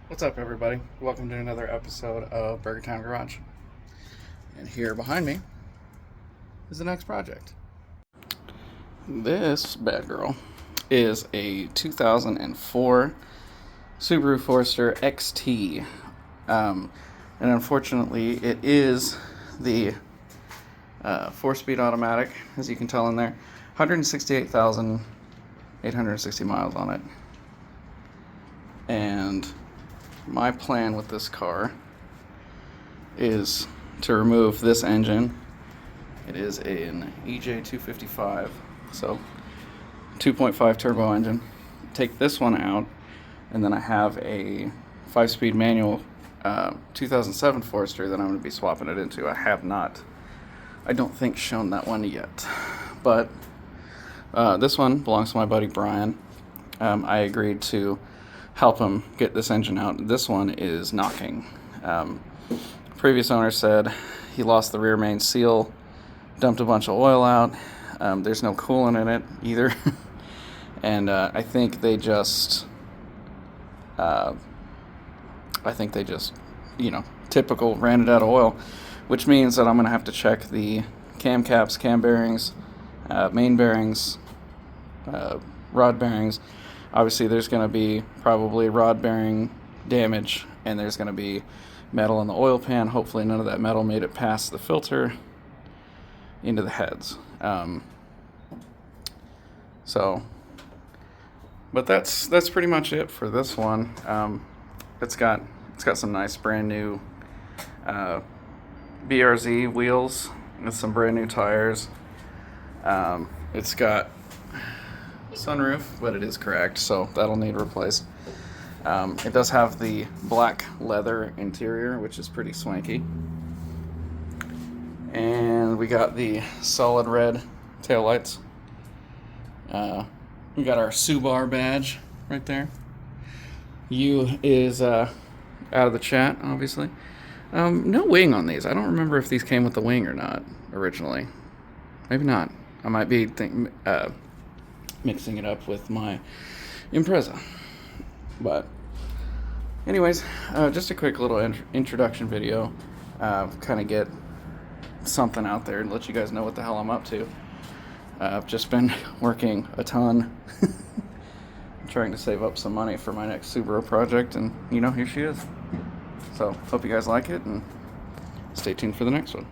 What's up, everybody? Welcome to another episode of Burger Town Garage. And here behind me is the next project. This bad girl is a 2004 Subaru Forester XT. And unfortunately, it is the 4-speed automatic, as you can tell in there. 168,860 miles on it. And my plan with this car is to remove this engine. It is an EJ255, so 2.5 turbo engine. Take this one out, and then I have a 5-speed manual 2007 Forester that I'm going to be swapping it into. I have not, I don't think, shown that one yet, but this one belongs to my buddy Brian. I agreed to help him get this engine out. This one is knocking. Previous owner said he lost the rear main seal, dumped a bunch of oil out. There's no coolant in it either. And I think they just, typical, ran it out of oil, which means that I'm going to have to check the cam caps, cam bearings, main bearings, rod bearings. Obviously, there's going to be probably rod bearing damage, and there's going to be metal in the oil pan. Hopefully, none of that metal made it past the filter into the heads. But that's pretty much it for this one. It's got some nice brand new BRZ wheels with some brand new tires. It's got sunroof, but it is cracked, so that'll need replaced. It does have the black leather interior, which is pretty swanky, and we got the solid red taillights. We got our Subaru badge right there. U is out of the chat, obviously. No wing on these. I don't remember if these came with the wing or not originally. Maybe not. I might be mixing it up with my Impreza. But anyways, just a quick little introduction video, kind of get something out there and let you guys know what the hell I'm up to. I've just been working a ton, trying to save up some money for my next Subaru project, and here she is. So hope you guys like it, and stay tuned for the next one.